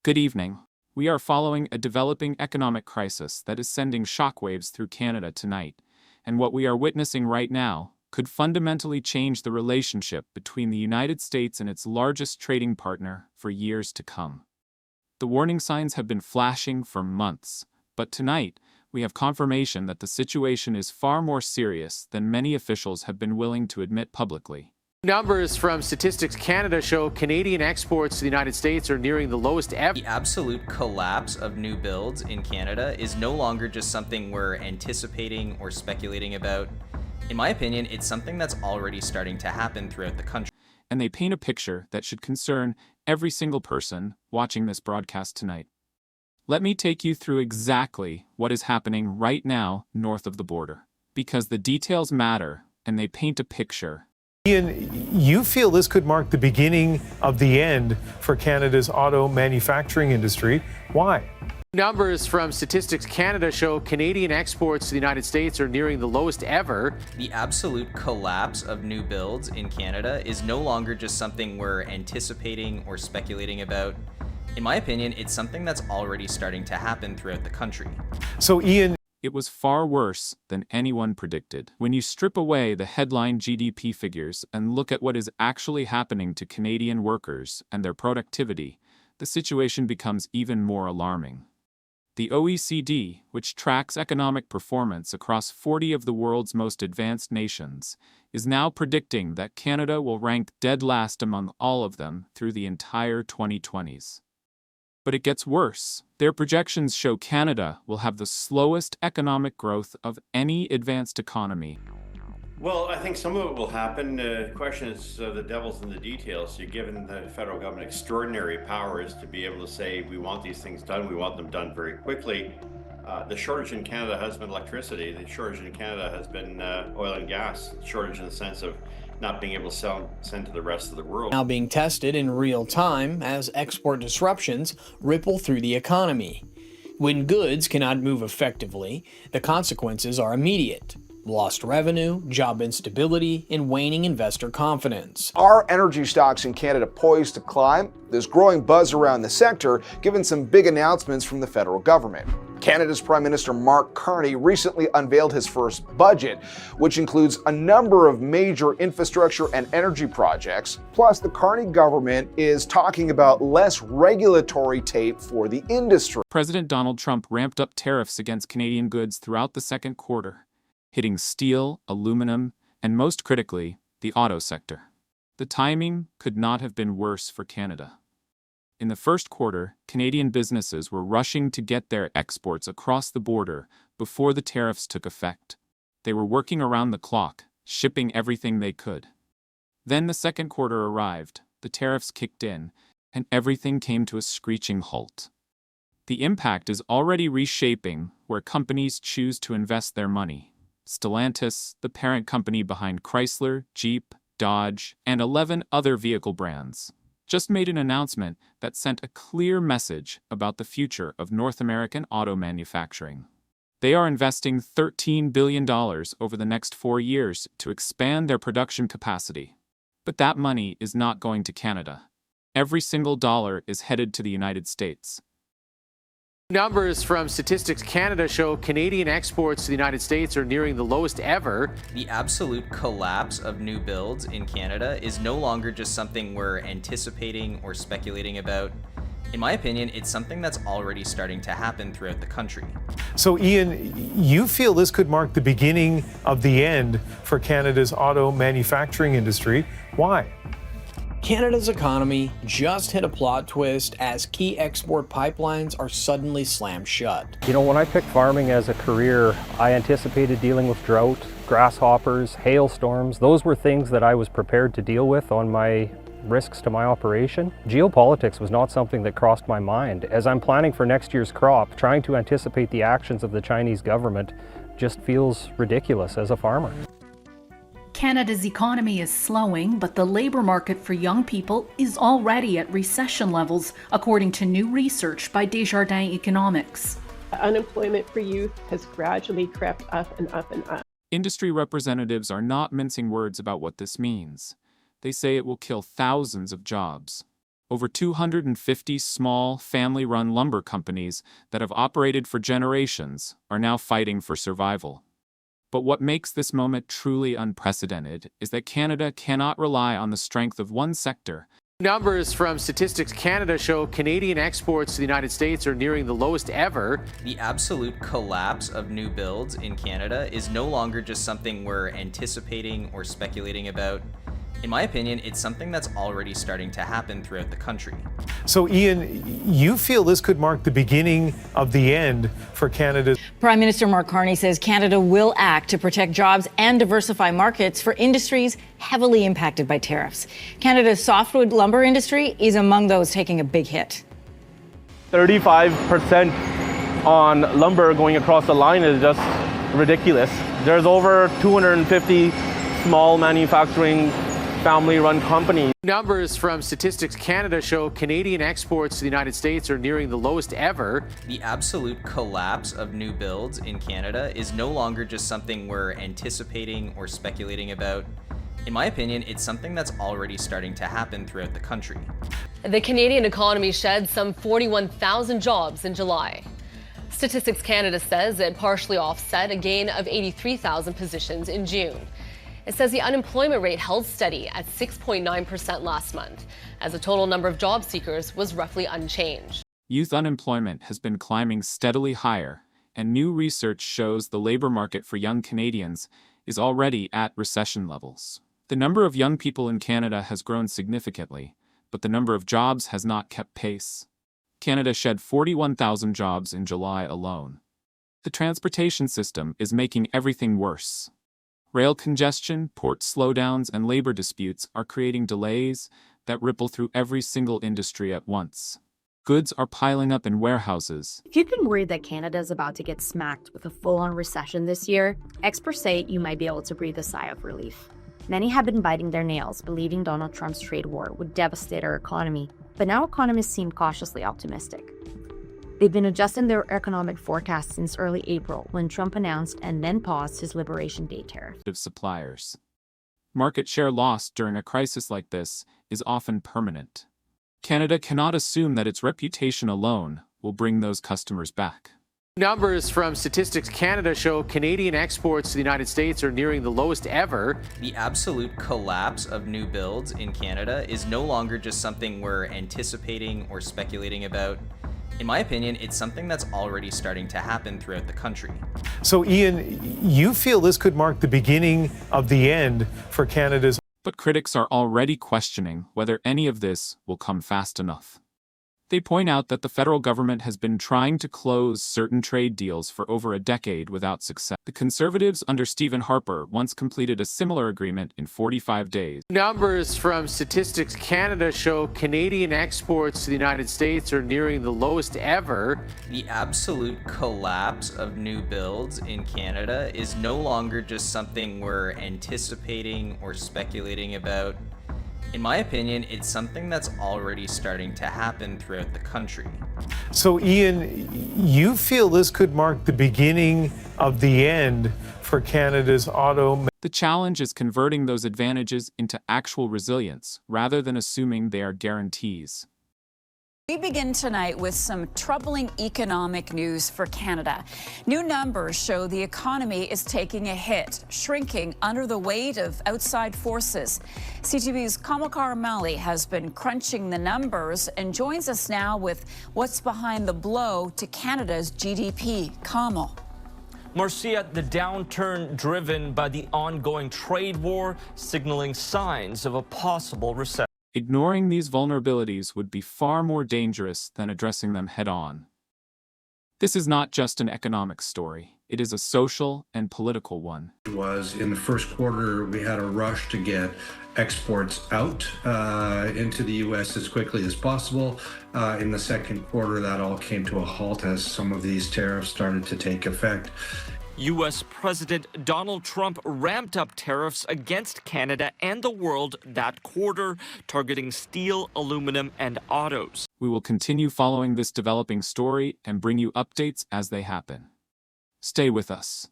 Good evening. We are following a developing economic crisis that is sending shockwaves through Canada tonight, and what we are witnessing right now could fundamentally change the relationship between the United States and its largest trading partner for years to come. The warning signs have been flashing for months, but tonight we have confirmation that the situation is far more serious than many officials have been willing to admit publicly. Numbers from Statistics Canada show Canadian exports to the United States are nearing the lowest ever. The absolute collapse of new builds in Canada is no longer just something we're anticipating or speculating about. In my opinion, it's something that's already starting to happen throughout the country. And they paint a picture that should concern every single person watching this broadcast tonight. Let me take you through exactly what is happening right now north of the border, because the details matter and they paint a picture. Ian, you feel this could mark the beginning of the end for Canada's auto manufacturing industry. Why? Numbers from Statistics Canada show Canadian exports to the United States are nearing the lowest ever. The absolute collapse of new builds in Canada is no longer just something we're anticipating or speculating about. In my opinion, it's something that's already starting to happen throughout the country. So, Ian, it was far worse than anyone predicted. When you strip away the headline GDP figures and look at what is actually happening to Canadian workers and their productivity, the situation becomes even more alarming. The OECD, which tracks economic performance across 40 of the world's most advanced nations, is now predicting that Canada will rank dead last among all of them through the entire 2020s. But it gets worse. Their projections show Canada will have the slowest economic growth of any advanced economy. Well, I think some of it will happen. The question is the devil's in the details. You're giving the federal government extraordinary powers to be able to say, we want these things done, we want them done very quickly. The shortage in Canada has been electricity. The shortage in Canada has been oil and gas. Shortage in the sense of not being able to send to the rest of the world. Now being tested in real time as export disruptions ripple through the economy. When goods cannot move effectively, the consequences are immediate. Lost revenue, job instability, and waning investor confidence. Are energy stocks in Canada poised to climb? There's growing buzz around the sector, given some big announcements from the federal government. Canada's Prime Minister Mark Carney recently unveiled his first budget, which includes a number of major infrastructure and energy projects. Plus, the Carney government is talking about less regulatory tape for the industry. President Donald Trump ramped up tariffs against Canadian goods throughout the second quarter, hitting steel, aluminum, and most critically, the auto sector. The timing could not have been worse for Canada. In the first quarter, Canadian businesses were rushing to get their exports across the border before the tariffs took effect. They were working around the clock, shipping everything they could. Then the second quarter arrived, the tariffs kicked in, and everything came to a screeching halt. The impact is already reshaping where companies choose to invest their money. Stellantis, the parent company behind Chrysler, Jeep, Dodge, and 11 other vehicle brands, just made an announcement that sent a clear message about the future of North American auto manufacturing. They are investing $13 billion over the next 4 years to expand their production capacity. But that money is not going to Canada. Every single dollar is headed to the United States. Numbers from Statistics Canada show Canadian exports to the United States are nearing the lowest ever. The absolute collapse of new builds in Canada is no longer just something we're anticipating or speculating about. In my opinion, it's something that's already starting to happen throughout the country. So Ian, you feel this could mark the beginning of the end for Canada's auto manufacturing industry. Why? Canada's economy just hit a plot twist as key export pipelines are suddenly slammed shut. You know, when I picked farming as a career, I anticipated dealing with drought, grasshoppers, hailstorms. Those were things that I was prepared to deal with on my risks to my operation. Geopolitics was not something that crossed my mind. As I'm planning for next year's crop, trying to anticipate the actions of the Chinese government just feels ridiculous as a farmer. Canada's economy is slowing, but the labor market for young people is already at recession levels, according to new research by Desjardins Economics. Unemployment for youth has gradually crept up and up and up. Industry representatives are not mincing words about what this means. They say it will kill thousands of jobs. Over 250 small, family-run lumber companies that have operated for generations are now fighting for survival. But what makes this moment truly unprecedented is that Canada cannot rely on the strength of one sector. Numbers from Statistics Canada show Canadian exports to the United States are nearing the lowest ever. The absolute collapse of new builds in Canada is no longer just something we're anticipating or speculating about. In my opinion, it's something that's already starting to happen throughout the country. So, Ian, you feel this could mark the beginning of the end for Canada? Prime Minister Mark Carney says Canada will act to protect jobs and diversify markets for industries heavily impacted by tariffs. Canada's softwood lumber industry is among those taking a big hit. 35% on lumber going across the line is just ridiculous. There's over 250 small manufacturing family-run companies. Numbers from Statistics Canada show Canadian exports to the United States are nearing the lowest ever. The absolute collapse of new builds in Canada is no longer just something we're anticipating or speculating about. In my opinion, it's something that's already starting to happen throughout the country. The Canadian economy shed some 41,000 jobs in July. Statistics Canada says it partially offset a gain of 83,000 positions in June. It says the unemployment rate held steady at 6.9% last month, as the total number of job seekers was roughly unchanged. Youth unemployment has been climbing steadily higher, and new research shows the labor market for young Canadians is already at recession levels. The number of young people in Canada has grown significantly, but the number of jobs has not kept pace. Canada shed 41,000 jobs in July alone. The transportation system is making everything worse. Rail congestion, port slowdowns, and labor disputes are creating delays that ripple through every single industry at once. Goods are piling up in warehouses. If you've been worried that Canada is about to get smacked with a full-on recession this year, experts say you might be able to breathe a sigh of relief. Many have been biting their nails, believing Donald Trump's trade war would devastate our economy, but now economists seem cautiously optimistic. They've been adjusting their economic forecast since early April, when Trump announced and then paused his Liberation Day tariff. Suppliers. Market share lost during a crisis like this is often permanent. Canada cannot assume that its reputation alone will bring those customers back. Numbers from Statistics Canada show Canadian exports to the United States are nearing the lowest ever. The absolute collapse of new builds in Canada is no longer just something we're anticipating or speculating about. In my opinion, it's something that's already starting to happen throughout the country. So, Ian, you feel this could mark the beginning of the end for Canada's... But critics are already questioning whether any of this will come fast enough. They point out that the federal government has been trying to close certain trade deals for over a decade without success. The Conservatives under Stephen Harper once completed a similar agreement in 45 days. Numbers from Statistics Canada show Canadian exports to the United States are nearing the lowest ever. The absolute collapse of new builds in Canada is no longer just something we're anticipating or speculating about. In my opinion, it's something that's already starting to happen throughout the country. So, Ian, you feel this could mark the beginning of the end for Canada's auto... The challenge is converting those advantages into actual resilience, rather than assuming they are guarantees. We begin tonight with some troubling economic news for Canada. New numbers show the economy is taking a hit, shrinking under the weight of outside forces. CTV's Kamakar Mali has been crunching the numbers and joins us now with what's behind the blow to Canada's GDP. Kamal. Marcia, the downturn driven by the ongoing trade war, signaling signs of a possible recession. Ignoring these vulnerabilities would be far more dangerous than addressing them head-on. This is not just an economic story. It is a social and political one. Was in the first quarter, we had a rush to get exports out into the U.S. as quickly as possible. In the second quarter, that all came to a halt as some of these tariffs started to take effect. U.S. President Donald Trump ramped up tariffs against Canada and the world that quarter, targeting steel, aluminum, and autos. We will continue following this developing story and bring you updates as they happen. Stay with us.